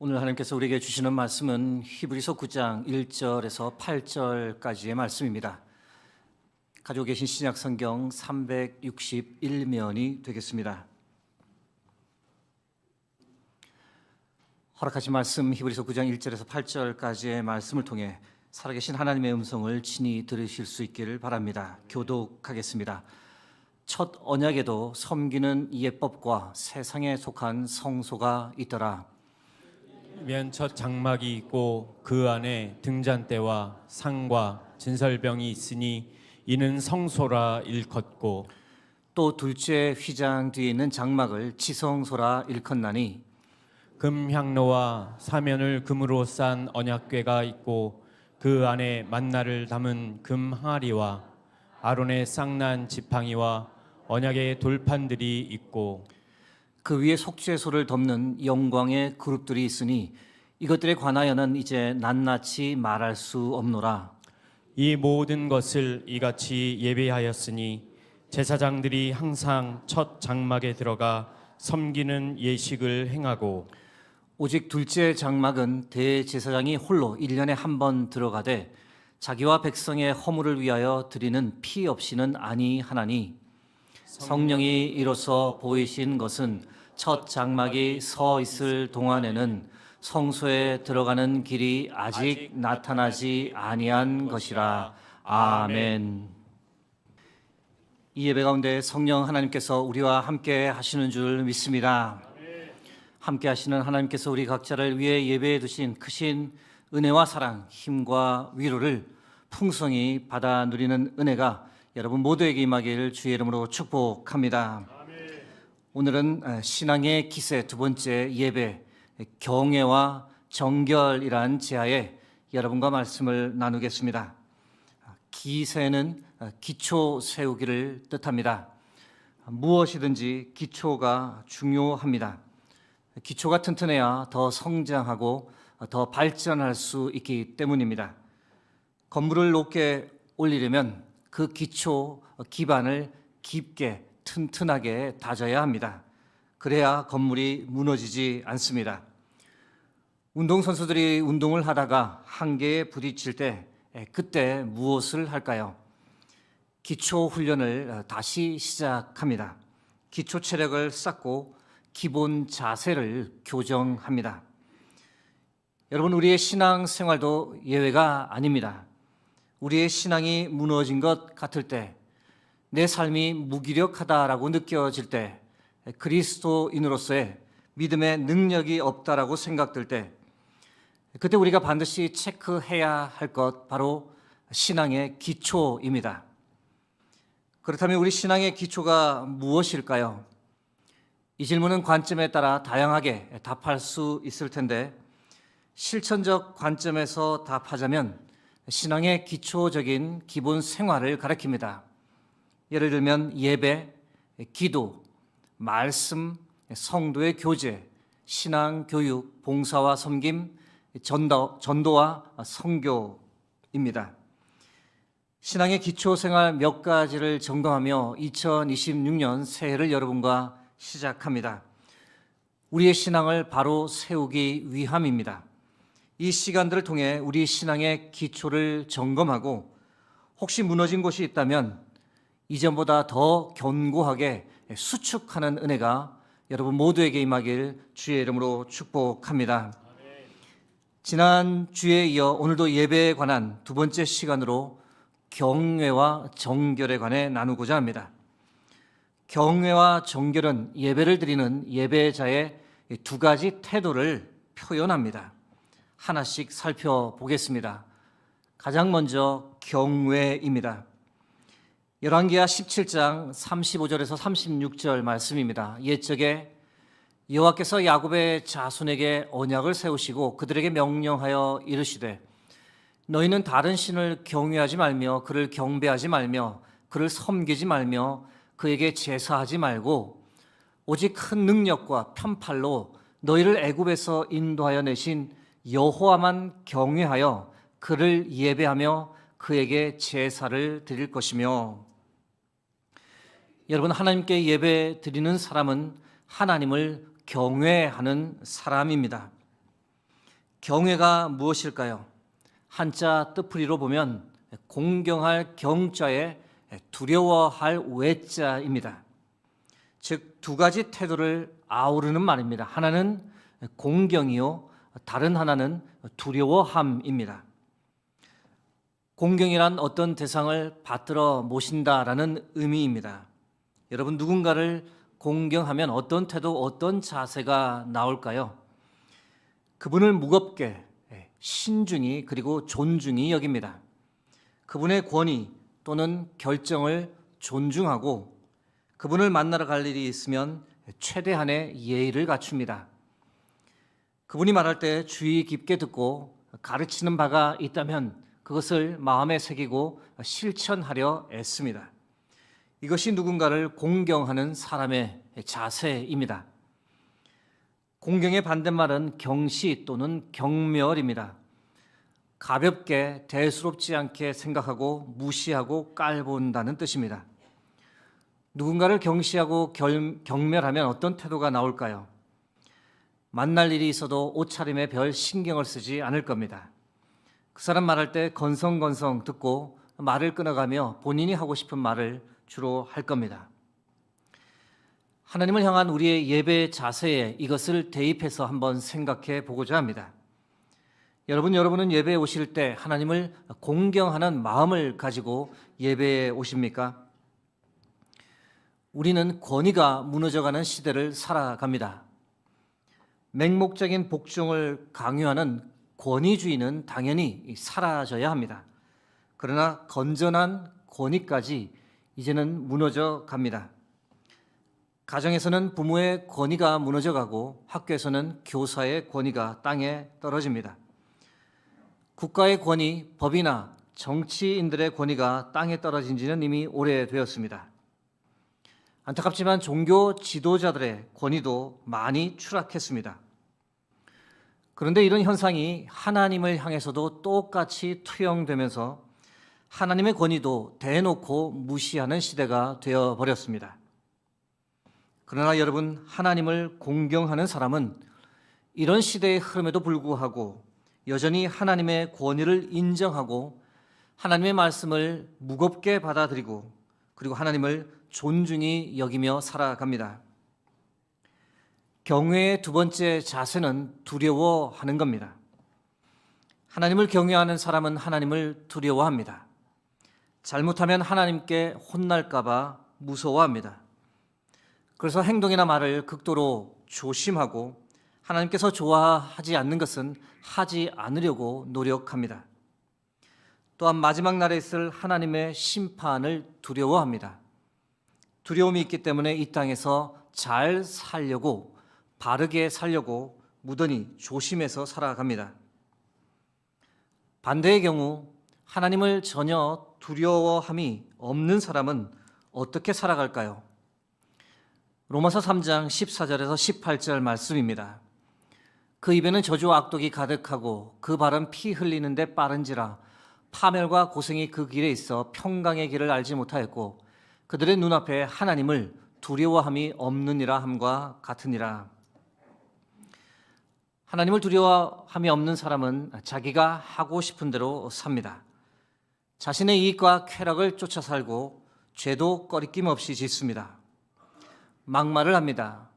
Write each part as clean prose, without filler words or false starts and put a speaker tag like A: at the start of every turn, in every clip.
A: 오늘 하나님께서 우리에게 주시는 말씀은 히브리서 9장 1절에서 8절까지의 말씀입니다. 가지고 계신 신약 성경 361면이 되겠습니다. 허락하신 말씀 히브리서 9장 1절에서 8절까지의 말씀을 통해 살아계신 하나님의 음성을 친히 들으실 수 있기를 바랍니다. 교독하겠습니다. 첫 언약에도 섬기는 예법과 세상에 속한 성소가 있더라.
B: 맨 첫 장막이 있고 그 안에 등잔대와 상과 진설병이 있으니 이는 성소라 일컫고,
A: 또 둘째 휘장 뒤에 있는 장막을 지성소라 일컫나니,
B: 금향로와 사면을 금으로 싼 언약궤가 있고 그 안에 만나를 담은 금 항아리와 아론의 쌍난 지팡이와 언약의 돌판들이 있고,
A: 그 위에 속죄소를 덮는 영광의 그룹들이 있으니 이것들에 관하여는 이제 낱낱이 말할 수 없노라.
B: 이 모든 것을 이같이 예배하였으니 제사장들이 항상 첫 장막에 들어가 섬기는 예식을 행하고,
A: 오직 둘째 장막은 대제사장이 홀로 1년에 한 번 들어가되 자기와 백성의 허물을 위하여 드리는 피 없이는 아니하나니, 성령이 이로써 보이신 것은 첫 장막이 서 있을 동안에는 성소에 들어가는 길이 아직 나타나지 아니한 것이라. 아멘. 이 예배 가운데 성령 하나님께서 우리와 함께 하시는 줄 믿습니다. 함께 하시는 하나님께서 우리 각자를 위해 예배해 두신 크신 은혜와 사랑, 힘과 위로를 풍성히 받아 누리는 은혜가 여러분 모두에게 임하기를 주의 이름으로 축복합니다. 오늘은 신앙의 기세 두 번째 예배, 경외와 정결이란 제하에 여러분과 말씀을 나누겠습니다. 기세는 기초 세우기를 뜻합니다. 무엇이든지 기초가 중요합니다. 기초가 튼튼해야 더 성장하고 더 발전할 수 있기 때문입니다. 건물을 높게 올리려면 그 기초 기반을 깊게 튼튼하게 다져야 합니다. 그래야 건물이 무너지지 않습니다. 운동선수들이 운동을 하다가 한계에 부딪힐 때 그때 무엇을 할까요? 기초 훈련을 다시 시작합니다. 기초 체력을 쌓고 기본 자세를 교정합니다. 여러분, 우리의 신앙 생활도 예외가 아닙니다. 우리의 신앙이 무너진 것 같을 때, 내 삶이 무기력하다라고 느껴질 때, 그리스도인으로서의 믿음의 능력이 없다라고 생각될 때, 그때 우리가 반드시 체크해야 할 것 바로 신앙의 기초입니다. 그렇다면 우리 신앙의 기초가 무엇일까요? 이 질문은 관점에 따라 다양하게 답할 수 있을 텐데, 실천적 관점에서 답하자면 신앙의 기초적인 기본 생활을 가리킵니다. 예를 들면 예배, 기도, 말씀, 성도의 교제, 신앙 교육, 봉사와 섬김, 전도와 선교입니다. 신앙의 기초 생활 몇 가지를 점검하며 2026년 새해를 여러분과 시작합니다. 우리의 신앙을 바로 세우기 위함입니다. 이 시간들을 통해 우리 신앙의 기초를 점검하고 혹시 무너진 곳이 있다면 이전보다 더 견고하게 수축하는 은혜가 여러분 모두에게 임하길 주의 이름으로 축복합니다. 지난 주에 이어 오늘도 예배에 관한 두 번째 시간으로 경외와 정결에 관해 나누고자 합니다. 경외와 정결은 예배를 드리는 예배자의 두 가지 태도를 표현합니다. 하나씩 살펴보겠습니다. 가장 먼저 경외입니다. 열왕기하 17장 35절에서 36절 말씀입니다. 옛적에 여호와께서 야곱의 자손에게 언약을 세우시고 그들에게 명령하여 이르시되, 너희는 다른 신을 경외하지 말며 그를 경배하지 말며 그를 섬기지 말며 그에게 제사하지 말고 오직 큰 능력과 편팔로 너희를 애굽에서 인도하여 내신 여호와만 경외하여 그를 예배하며 그에게 제사를 드릴 것이며. 여러분, 하나님께 예배 드리는 사람은 하나님을 경외하는 사람입니다. 경외가 무엇일까요? 한자 뜻풀이로 보면 공경할 경자에 두려워할 외자입니다. 즉 두 가지 태도를 아우르는 말입니다. 하나는 공경이요, 다른 하나는 두려워함입니다. 공경이란 어떤 대상을 받들어 모신다라는 의미입니다. 여러분, 누군가를 공경하면 어떤 태도, 어떤 자세가 나올까요? 그분을 무겁게, 신중히, 그리고 존중히 여깁니다. 그분의 권위 또는 결정을 존중하고 그분을 만나러 갈 일이 있으면 최대한의 예의를 갖춥니다. 그분이 말할 때 주의 깊게 듣고 가르치는 바가 있다면 그것을 마음에 새기고 실천하려 애씁니다. 이것이 누군가를 공경하는 사람의 자세입니다. 공경의 반대말은 경시 또는 경멸입니다. 가볍게 대수롭지 않게 생각하고 무시하고 깔본다는 뜻입니다. 누군가를 경시하고 경멸하면 어떤 태도가 나올까요? 만날 일이 있어도 옷차림에 별 신경을 쓰지 않을 겁니다. 그 사람 말할 때 건성건성 듣고 말을 끊어가며 본인이 하고 싶은 말을 주로 할 겁니다. 하나님을 향한 우리의 예배 자세에 이것을 대입해서 한번 생각해 보고자 합니다. 여러분은 예배에 오실 때 하나님을 공경하는 마음을 가지고 예배에 오십니까? 우리는 권위가 무너져가는 시대를 살아갑니다. 맹목적인 복종을 강요하는 권위주의는 당연히 사라져야 합니다. 그러나 건전한 권위까지 이제는 무너져 갑니다. 가정에서는 부모의 권위가 무너져가고 학교에서는 교사의 권위가 땅에 떨어집니다. 국가의 권위, 법이나 정치인들의 권위가 땅에 떨어진 지는 이미 오래되었습니다. 안타깝지만 종교 지도자들의 권위도 많이 추락했습니다. 그런데 이런 현상이 하나님을 향해서도 똑같이 투영되면서 하나님의 권위도 대놓고 무시하는 시대가 되어버렸습니다. 그러나 여러분, 하나님을 공경하는 사람은 이런 시대의 흐름에도 불구하고 여전히 하나님의 권위를 인정하고 하나님의 말씀을 무겁게 받아들이고 그리고 하나님을 존중히 여기며 살아갑니다. 경외의 두 번째 자세는 두려워하는 겁니다. 하나님을 경외하는 사람은 하나님을 두려워합니다. 잘못하면 하나님께 혼날까 봐 무서워합니다. 그래서 행동이나 말을 극도로 조심하고 하나님께서 좋아하지 않는 것은 하지 않으려고 노력합니다. 또한 마지막 날에 있을 하나님의 심판을 두려워합니다. 두려움이 있기 때문에 이 땅에서 잘 살려고, 바르게 살려고 무던히 조심해서 살아갑니다. 반대의 경우 하나님을 전혀 두려워함이 없는 사람은 어떻게 살아갈까요? 로마서 3장 14절에서 18절 말씀입니다. 그 입에는 저주와 악독이 가득하고 그 발은 피 흘리는데 빠른지라 파멸과 고생이 그 길에 있어 평강의 길을 알지 못하였고 그들의 눈앞에 하나님을 두려워함이 없느니라 함과 같으니라. 하나님을 두려워함이 없는 사람은 자기가 하고 싶은 대로 삽니다. 자신의 이익과 쾌락을 쫓아 살고 죄도 꺼리낌 없이 짓습니다. 막말을 합니다.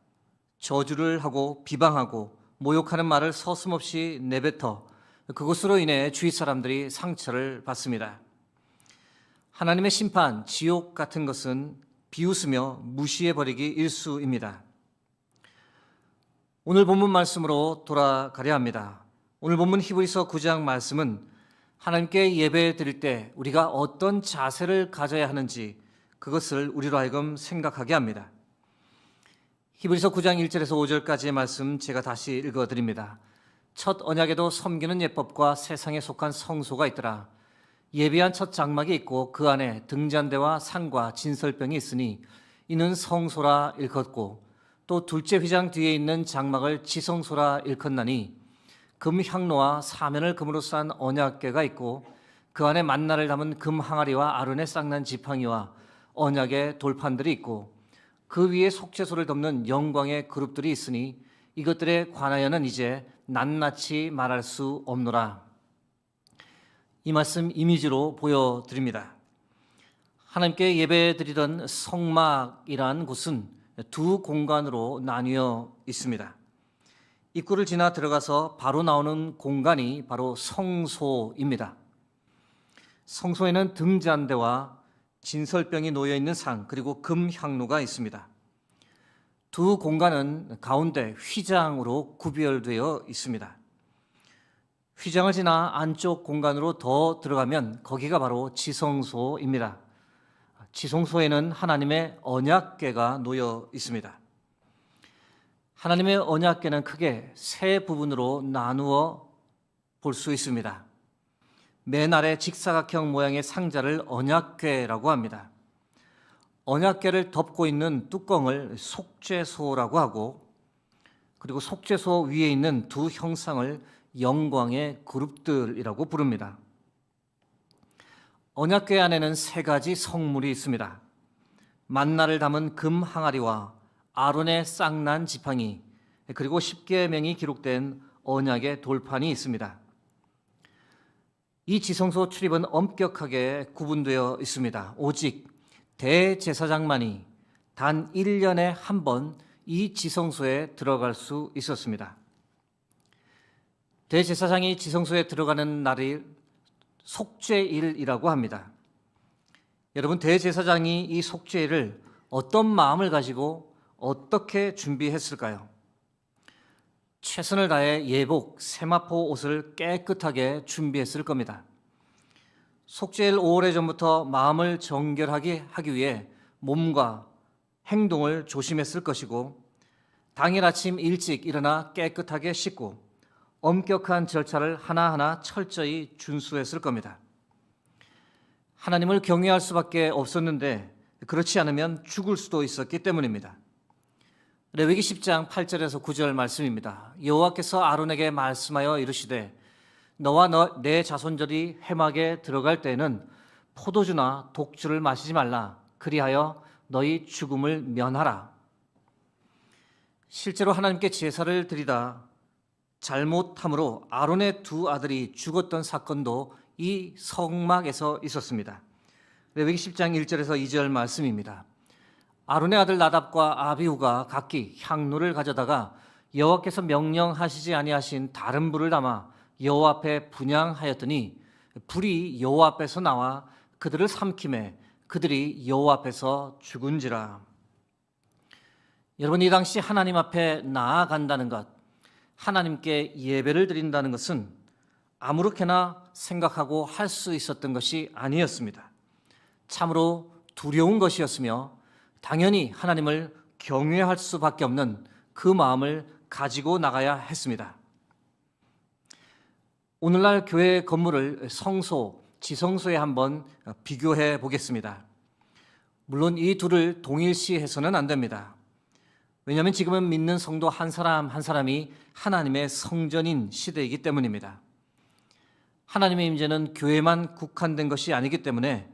A: 저주를 하고 비방하고 모욕하는 말을 서슴없이 내뱉어 그것으로 인해 주위 사람들이 상처를 받습니다. 하나님의 심판, 지옥 같은 것은 비웃으며 무시해버리기 일쑤입니다. 오늘 본문 말씀으로 돌아가려 합니다. 오늘 본문 히브리서 9장 말씀은 하나님께 예배 드릴 때 우리가 어떤 자세를 가져야 하는지 그것을 우리로 하여금 생각하게 합니다. 히브리서 9장 1절에서 5절까지의 말씀 제가 다시 읽어드립니다. 첫 언약에도 섬기는 예법과 세상에 속한 성소가 있더라. 예비한 첫 장막이 있고 그 안에 등잔대와 상과 진설병이 있으니 이는 성소라 일컫고 또 둘째 휘장 뒤에 있는 장막을 지성소라 일컫나니 금 향로와 사면을 금으로 싼 언약궤가 있고 그 안에 만나를 담은 금 항아리와 아론의 쌍난 지팡이와 언약의 돌판들이 있고 그 위에 속죄소를 덮는 영광의 그룹들이 있으니 이것들에 관하여는 이제 낱낱이 말할 수 없노라. 이 말씀 이미지로 보여드립니다. 하나님께 예배드리던 성막이란 곳은 두 공간으로 나뉘어 있습니다. 입구를 지나 들어가서 바로 나오는 공간이 바로 성소입니다. 성소에는 등잔대와 진설병이 놓여 있는 상, 그리고 금향로가 있습니다. 두 공간은 가운데 휘장으로 구별되어 있습니다. 휘장을 지나 안쪽 공간으로 더 들어가면 거기가 바로 지성소입니다. 지성소에는 하나님의 언약궤가 놓여 있습니다. 하나님의 언약궤는 크게 세 부분으로 나누어 볼 수 있습니다. 맨 아래 직사각형 모양의 상자를 언약궤라고 합니다. 언약궤를 덮고 있는 뚜껑을 속죄소라고 하고, 그리고 속죄소 위에 있는 두 형상을 영광의 그룹들이라고 부릅니다. 언약궤 안에는 세 가지 성물이 있습니다. 만나를 담은 금 항아리와 아론의 쌍난 지팡이, 그리고 십계명이 기록된 언약의 돌판이 있습니다. 이 지성소 출입은 엄격하게 구분되어 있습니다. 오직 대제사장만이 단 1년에 한 번 이 지성소에 들어갈 수 있었습니다. 대제사장이 지성소에 들어가는 날이 속죄일이라고 합니다. 여러분, 대제사장이 이 속죄일을 어떤 마음을 가지고 어떻게 준비했을까요? 최선을 다해 예복, 세마포 옷을 깨끗하게 준비했을 겁니다. 속죄일 오래전부터 마음을 정결하게 하기 위해 몸과 행동을 조심했을 것이고, 당일 아침 일찍 일어나 깨끗하게 씻고 엄격한 절차를 하나하나 철저히 준수했을 겁니다. 하나님을 경외할 수밖에 없었는데 그렇지 않으면 죽을 수도 있었기 때문입니다. 레위기 10장 8절에서 9절 말씀입니다. 여호와께서 아론에게 말씀하여 이르시되 너와 내 자손들이 회막에 들어갈 때에는 포도주나 독주를 마시지 말라. 그리하여 너희 죽음을 면하라. 실제로 하나님께 제사를 드리다 잘못함으로 아론의 두 아들이 죽었던 사건도 이 성막에서 있었습니다. 레위기 10장 1절에서 2절 말씀입니다. 아론의 아들 나답과 아비후가 각기 향로를 가져다가 여호와께서 명령하시지 아니하신 다른 불을 담아 여호와 앞에 분향하였더니 불이 여호와 앞에서 나와 그들을 삼키매 그들이 여호와 앞에서 죽은지라. 여러분, 이 당시 하나님 앞에 나아간다는 것, 하나님께 예배를 드린다는 것은 아무렇게나 생각하고 할 수 있었던 것이 아니었습니다. 참으로 두려운 것이었으며 당연히 하나님을 경외할 수밖에 없는 그 마음을 가지고 나가야 했습니다. 오늘날 교회 건물을 성소, 지성소에 한번 비교해 보겠습니다. 물론 이 둘을 동일시해서는 안 됩니다. 왜냐하면 지금은 믿는 성도 한 사람 한 사람이 하나님의 성전인 시대이기 때문입니다. 하나님의 임재는 교회만 국한된 것이 아니기 때문에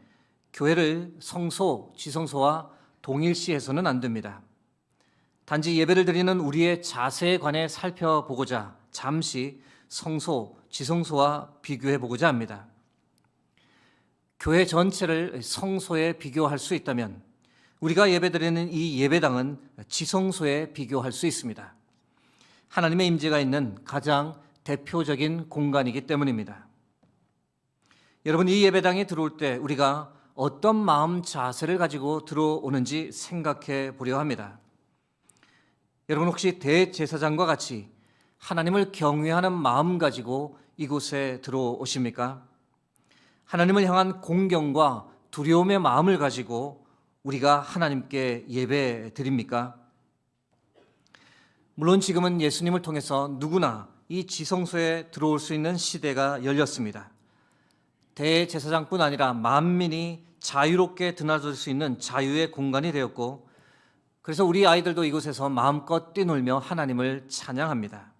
A: 교회를 성소, 지성소와 동일시해서는 안 됩니다. 단지 예배를 드리는 우리의 자세에 관해 살펴보고자 잠시 성소, 지성소와 비교해 보고자 합니다. 교회 전체를 성소에 비교할 수 있다면 우리가 예배드리는 이 예배당은 지성소에 비교할 수 있습니다. 하나님의 임재가 있는 가장 대표적인 공간이기 때문입니다. 여러분, 이 예배당에 들어올 때 우리가 어떤 마음 자세를 가지고 들어오는지 생각해 보려 합니다. 여러분, 혹시 대제사장과 같이 하나님을 경외하는 마음 가지고 이곳에 들어오십니까? 하나님을 향한 공경과 두려움의 마음을 가지고 우리가 하나님께 예배 드립니까? 물론 지금은 예수님을 통해서 누구나 이 지성소에 들어올 수 있는 시대가 열렸습니다. 대제사장뿐 아니라 만민이 자유롭게 드나들 수 있는 자유의 공간이 되었고, 그래서 우리 아이들도 이곳에서 마음껏 뛰놀며 하나님을 찬양합니다.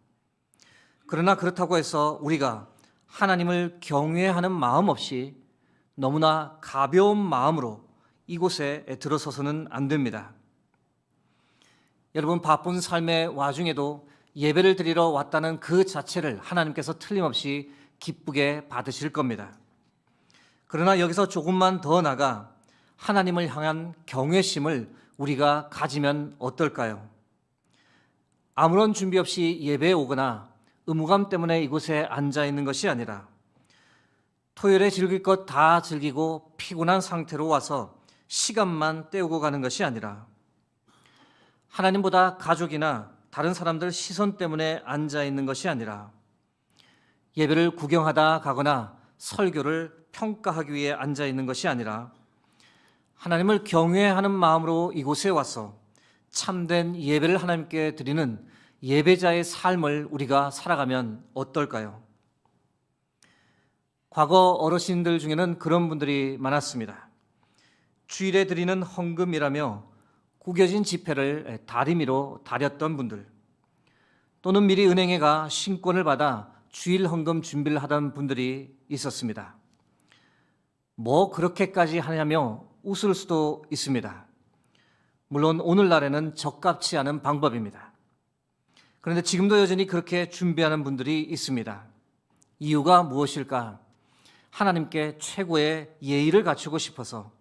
A: 그러나 그렇다고 해서 우리가 하나님을 경외하는 마음 없이 너무나 가벼운 마음으로 이곳에 들어서서는 안 됩니다. 여러분, 바쁜 삶의 와중에도 예배를 드리러 왔다는 그 자체를 하나님께서 틀림없이 기쁘게 받으실 겁니다. 그러나 여기서 조금만 더 나가 하나님을 향한 경외심을 우리가 가지면 어떨까요? 아무런 준비 없이 예배에 오거나 의무감 때문에 이곳에 앉아 있는 것이 아니라 토요일에 즐길 것 다 즐기고 피곤한 상태로 와서 시간만 때우고 가는 것이 아니라 하나님보다 가족이나 다른 사람들 시선 때문에 앉아 있는 것이 아니라 예배를 구경하다 가거나 설교를 평가하기 위해 앉아 있는 것이 아니라 하나님을 경외하는 마음으로 이곳에 와서 참된 예배를 하나님께 드리는 예배자의 삶을 우리가 살아가면 어떨까요? 과거 어르신들 중에는 그런 분들이 많았습니다. 주일에 드리는 헌금이라며 구겨진 지폐를 다리미로 다렸던 분들, 또는 미리 은행에 가 신권을 받아 주일 헌금 준비를 하던 분들이 있었습니다. 뭐 그렇게까지 하냐며 웃을 수도 있습니다. 물론 오늘날에는 적합치 않은 방법입니다. 그런데 지금도 여전히 그렇게 준비하는 분들이 있습니다. 이유가 무엇일까? 하나님께 최고의 예의를 갖추고 싶어서,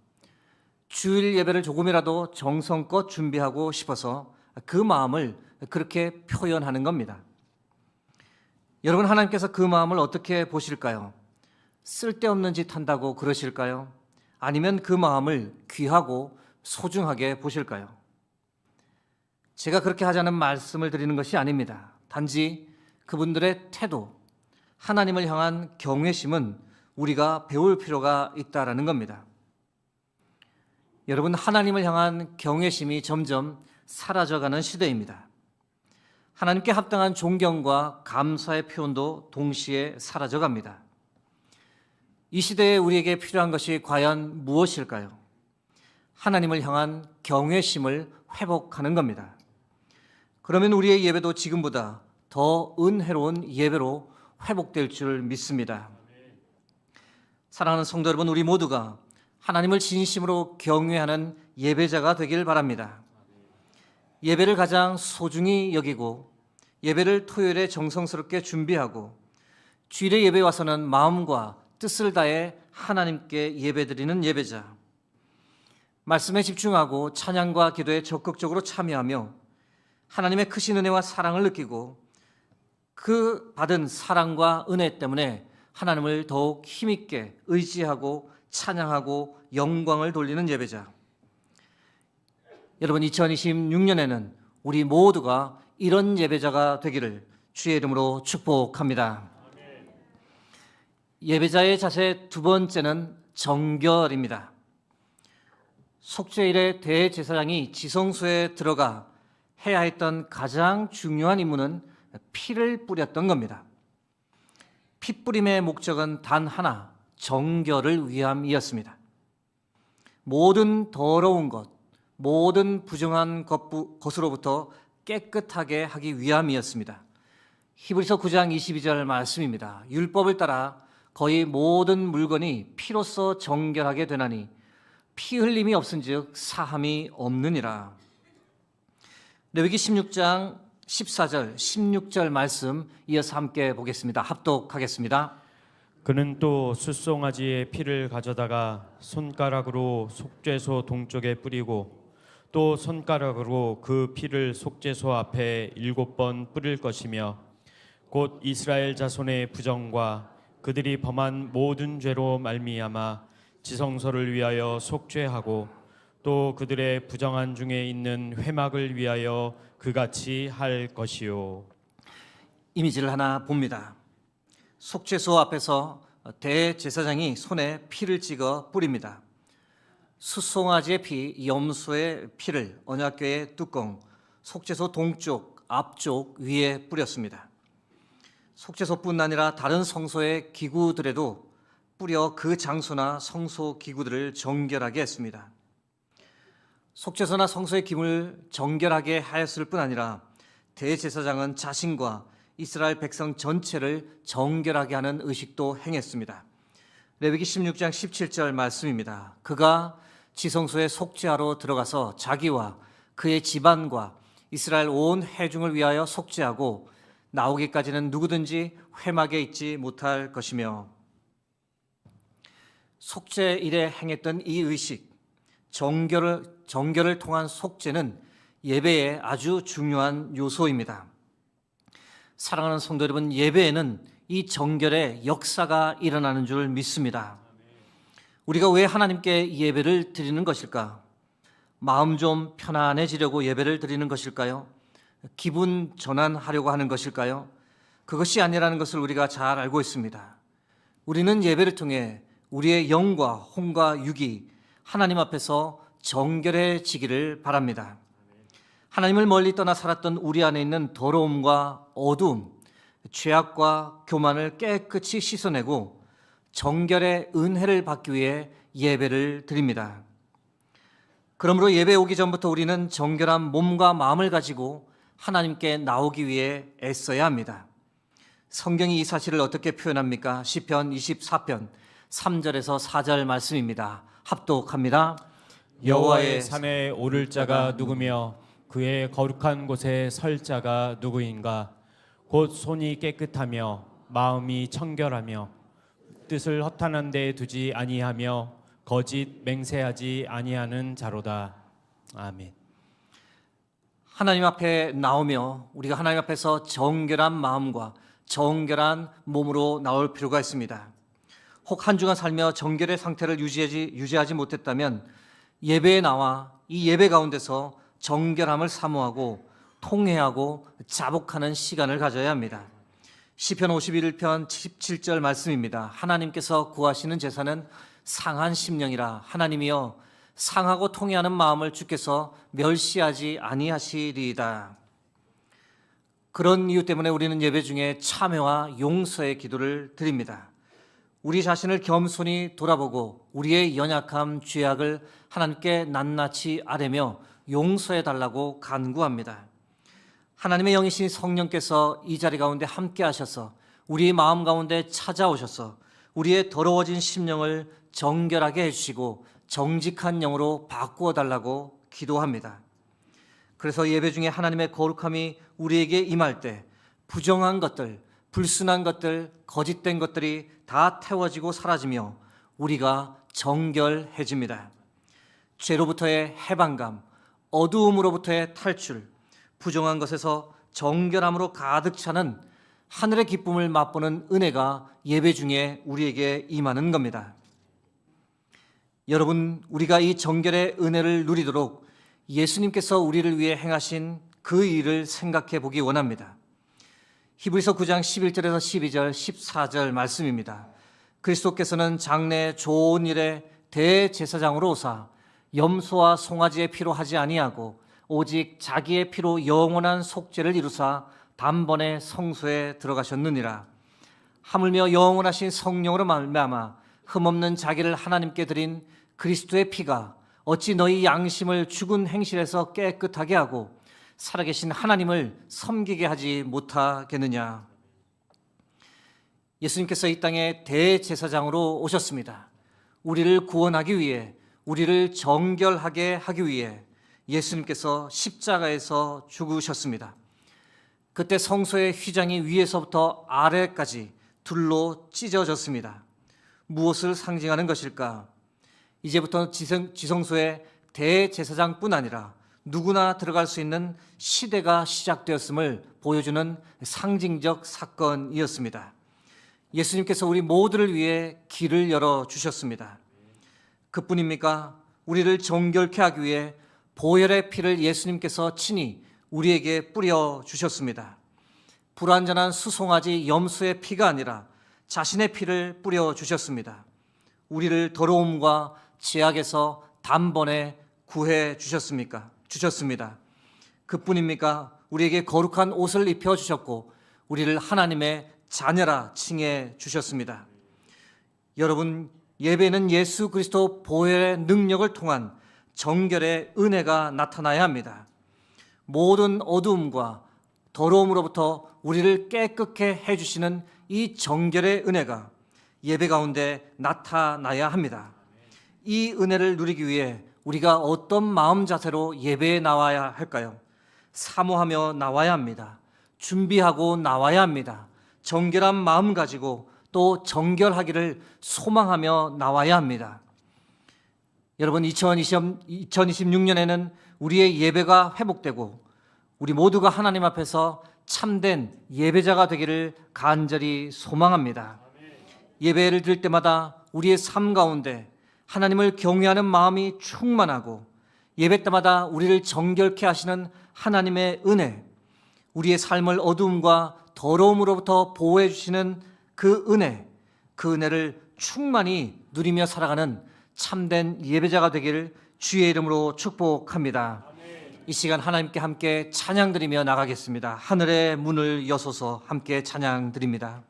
A: 주일 예배를 조금이라도 정성껏 준비하고 싶어서 그 마음을 그렇게 표현하는 겁니다. 여러분, 하나님께서 그 마음을 어떻게 보실까요? 쓸데없는 짓 한다고 그러실까요? 아니면 그 마음을 귀하고 소중하게 보실까요? 제가 그렇게 하자는 말씀을 드리는 것이 아닙니다. 단지 그분들의 태도, 하나님을 향한 경외심은 우리가 배울 필요가 있다라는 겁니다. 여러분, 하나님을 향한 경외심이 점점 사라져가는 시대입니다. 하나님께 합당한 존경과 감사의 표현도 동시에 사라져갑니다. 이 시대에 우리에게 필요한 것이 과연 무엇일까요? 하나님을 향한 경외심을 회복하는 겁니다. 그러면 우리의 예배도 지금보다 더 은혜로운 예배로 회복될 줄 믿습니다. 사랑하는 성도 여러분, 우리 모두가 하나님을 진심으로 경외하는 예배자가 되길 바랍니다. 예배를 가장 소중히 여기고 예배를 토요일에 정성스럽게 준비하고 주일에 예배에 와서는 마음과 뜻을 다해 하나님께 예배드리는 예배자, 말씀에 집중하고 찬양과 기도에 적극적으로 참여하며 하나님의 크신 은혜와 사랑을 느끼고 그 받은 사랑과 은혜 때문에 하나님을 더욱 힘있게 의지하고 찬양하고 영광을 돌리는 예배자. 여러분, 2026년에는 우리 모두가 이런 예배자가 되기를 주의 이름으로 축복합니다. 예배자의 자세 두 번째는 정결입니다. 속죄일에 대제사장이 지성소에 들어가 해야 했던 가장 중요한 임무는 피를 뿌렸던 겁니다. 피 뿌림의 목적은 단 하나, 정결을 위함이었습니다. 모든 더러운 것, 모든 부정한 것으로부터 깨끗하게 하기 위함이었습니다. 히브리서 9장 22절 말씀입니다. 율법을 따라 거의 모든 물건이 피로써 정결하게 되나니 피 흘림이 없은즉 사함이 없느니라. 레위기 16장 14절, 16절 말씀 이어서 함께 보겠습니다. 합독하겠습니다.
B: 그는 또 숫송아지의 피를 가져다가 손가락으로 속죄소 동쪽에 뿌리고 또 손가락으로 그 피를 속죄소 앞에 7번 뿌릴 것이며 곧 이스라엘 자손의 부정과 그들이 범한 모든 죄로 말미암아 지성소를 위하여 속죄하고 또 그들의 부정한 중에 있는 회막을 위하여 그같이 할 것이요.
A: 이미지를 하나 봅니다. 속죄소 앞에서 대제사장이 손에 피를 찍어 뿌립니다. 숫송아지의 피, 염소의 피를 언약궤의 뚜껑, 속죄소 동쪽, 앞쪽 위에 뿌렸습니다. 속죄소뿐 아니라 다른 성소의 기구들에도 뿌려 그 장소나 성소 기구들을 정결하게 했습니다. 속죄소나 성소의 기물을 정결하게 하였을 뿐 아니라 대제사장은 자신과 이스라엘 백성 전체를 정결하게 하는 의식도 행했습니다. 레위기 16장 17절 말씀입니다. 그가 지성소에 속죄하러 들어가서 자기와 그의 집안과 이스라엘 온 회중을 위하여 속죄하고 나오기까지는 누구든지 회막에 있지 못할 것이며, 속죄일에 행했던 이 의식, 정결을 통한 속죄는 예배의 아주 중요한 요소입니다. 사랑하는 성도 여러분, 예배에는 이 정결의 역사가 일어나는 줄 믿습니다. 우리가 왜 하나님께 예배를 드리는 것일까? 마음 좀 편안해지려고 예배를 드리는 것일까요? 기분 전환하려고 하는 것일까요? 그것이 아니라는 것을 우리가 잘 알고 있습니다. 우리는 예배를 통해 우리의 영과 혼과 육이 하나님 앞에서 정결해지기를 바랍니다. 하나님을 멀리 떠나 살았던 우리 안에 있는 더러움과 어두움, 죄악과 교만을 깨끗이 씻어내고 정결의 은혜를 받기 위해 예배를 드립니다. 그러므로 예배 오기 전부터 우리는 정결한 몸과 마음을 가지고 하나님께 나오기 위해 애써야 합니다. 성경이 이 사실을 어떻게 표현합니까? 시편 24편 3절에서 4절 말씀입니다. 합독합니다.
B: 여호와의 산에 오를 자가 누구며 그의 거룩한 곳에 설 자가 누구인가? 곧 손이 깨끗하며 마음이 청결하며 뜻을 허탄한 데 두지 아니하며 거짓 맹세하지 아니하는 자로다. 아멘.
A: 하나님 앞에 나오며 우리가 하나님 앞에서 정결한 마음과 정결한 몸으로 나올 필요가 있습니다. 혹 한 주간 살며 정결의 상태를 유지하지 못했다면 예배에 나와 이 예배 가운데서 정결함을 사모하고 통회하고 자복하는 시간을 가져야 합니다. 시편 51편 17절 말씀입니다. 하나님께서 구하시는 제사는 상한 심령이라. 하나님이여 상하고 통회하는 마음을 주께서 멸시하지 아니하시리이다. 그런 이유 때문에 우리는 예배 중에 참회와 용서의 기도를 드립니다. 우리 자신을 겸손히 돌아보고 우리의 연약함, 죄악을 하나님께 낱낱이 아뢰며 용서해 달라고 간구합니다. 하나님의 영이신 성령께서 이 자리 가운데 함께 하셔서 우리 마음 가운데 찾아오셔서 우리의 더러워진 심령을 정결하게 해주시고 정직한 영으로 바꾸어 달라고 기도합니다. 그래서 예배 중에 하나님의 거룩함이 우리에게 임할 때 부정한 것들, 불순한 것들, 거짓된 것들이 다 태워지고 사라지며 우리가 정결해집니다. 죄로부터의 해방감, 어두움으로부터의 탈출, 부정한 것에서 정결함으로 가득 차는 하늘의 기쁨을 맛보는 은혜가 예배 중에 우리에게 임하는 겁니다. 여러분, 우리가 이 정결의 은혜를 누리도록 예수님께서 우리를 위해 행하신 그 일을 생각해 보기 원합니다. 히브리서 9장 11절에서 12절, 14절 말씀입니다. 그리스도께서는 장래 좋은 일에 대제사장으로 오사 염소와 송아지의 피로 하지 아니하고 오직 자기의 피로 영원한 속죄를 이루사 단번에 성소에 들어가셨느니라. 하물며 영원하신 성령으로 말미암아 흠없는 자기를 하나님께 드린 그리스도의 피가 어찌 너희 양심을 죽은 행실에서 깨끗하게 하고 살아계신 하나님을 섬기게 하지 못하겠느냐. 예수님께서 이 땅에 대제사장으로 오셨습니다. 우리를 구원하기 위해, 우리를 정결하게 하기 위해 예수님께서 십자가에서 죽으셨습니다. 그때 성소의 휘장이 위에서부터 아래까지 둘로 찢어졌습니다. 무엇을 상징하는 것일까? 이제부터 지성소에 대제사장뿐 아니라 누구나 들어갈 수 있는 시대가 시작되었음을 보여주는 상징적 사건이었습니다. 예수님께서 우리 모두를 위해 길을 열어주셨습니다. 그뿐입니까? 우리를 정결케 하기 위해 보혈의 피를 예수님께서 친히 우리에게 뿌려주셨습니다. 불완전한 수송아지 염소의 피가 아니라 자신의 피를 뿌려주셨습니다. 우리를 더러움과 죄악에서 단번에 구해 주셨습니다. 그뿐입니까? 우리에게 거룩한 옷을 입혀주셨고 우리를 하나님의 자녀라 칭해 주셨습니다. 여러분, 예배는 예수 그리스도 보혈의 능력을 통한 정결의 은혜가 나타나야 합니다. 모든 어두움과 더러움으로부터 우리를 깨끗게 해주시는 이 정결의 은혜가 예배 가운데 나타나야 합니다. 이 은혜를 누리기 위해 우리가 어떤 마음 자세로 예배에 나와야 할까요? 사모하며 나와야 합니다. 준비하고 나와야 합니다. 정결한 마음 가지고 또 정결하기를 소망하며 나와야 합니다. 여러분, 2026년에는 우리의 예배가 회복되고 우리 모두가 하나님 앞에서 참된 예배자가 되기를 간절히 소망합니다. 예배를 드릴 때마다 우리의 삶 가운데 하나님을 경외하는 마음이 충만하고 예배 때마다 우리를 정결케 하시는 하나님의 은혜, 우리의 삶을 어두움과 더러움으로부터 보호해 주시는 그 은혜를 충만히 누리며 살아가는 참된 예배자가 되기를 주의 이름으로 축복합니다. 이 시간 하나님께 함께 찬양드리며 나가겠습니다. 하늘의 문을 여소서 함께 찬양드립니다.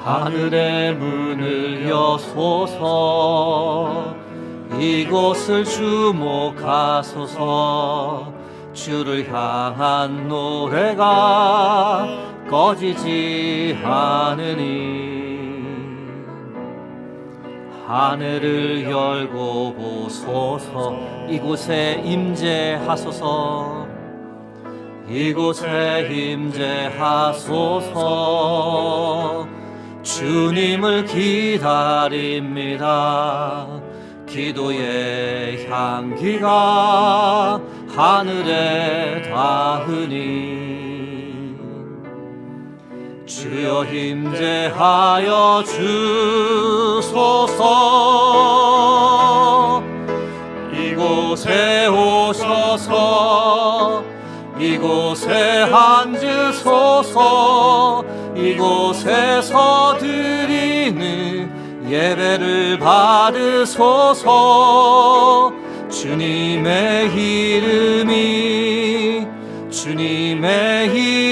A: 하늘의 문을 여소서 이곳을 주목하소서 주를 향한 노래가 꺼지지 않으니 하늘을 열고 보소서 이곳에 임재하소서 이곳에 임재하소서 주님을 기다립니다. 기도의 향기가 하늘에 닿으니 주여 임재하여 주소서 이곳에 오셔서 이곳에 앉으소서 이곳에서 드리는 예배를 받으소서 주님의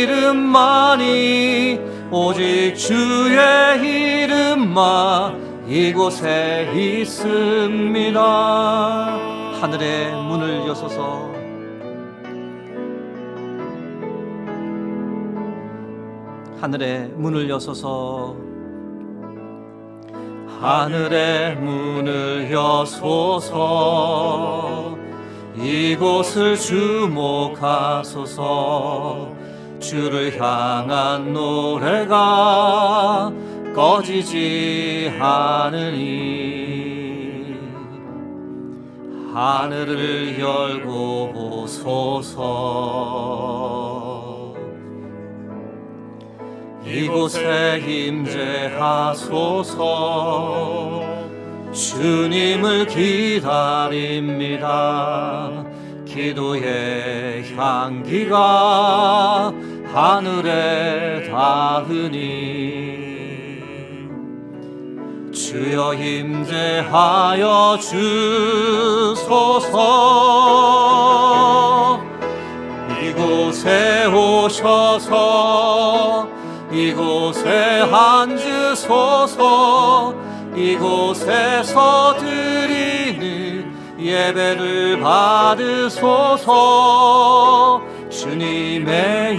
A: 이름만이 오직 주의 이름만 이곳에 있습니다. 하늘의 문을 여소서 하늘의 문을 여소서 하늘의 문을 여소서 이곳을 주목하소서 주를 향한 노래가 꺼지지 않으니 하늘을 열고 보소서 이곳에 임재하소서 주님을 기다립니다. 기도의 향기가 하늘에 닿으니 주여 임재하여 주소서 이곳에 오셔서 이곳에 앉으소서 이곳에서 드리는 예배를 받으소서 주님의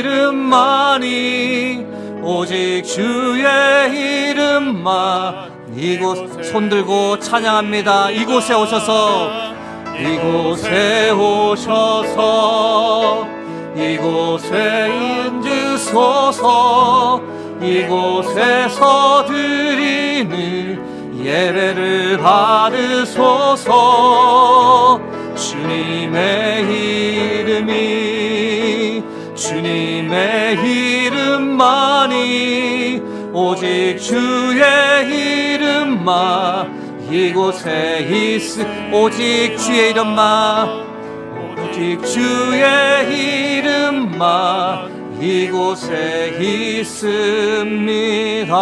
A: 이름만이 오직 주의 이름만 이곳 손들고 찬양합니다. 이곳에 오셔서 이곳에 앉으소서 이곳에서 드리는 예배를 받으소서 주님의 이름만이 오직 주의 이름만 이곳에 오직 주의 이름만 이곳에 있습니다.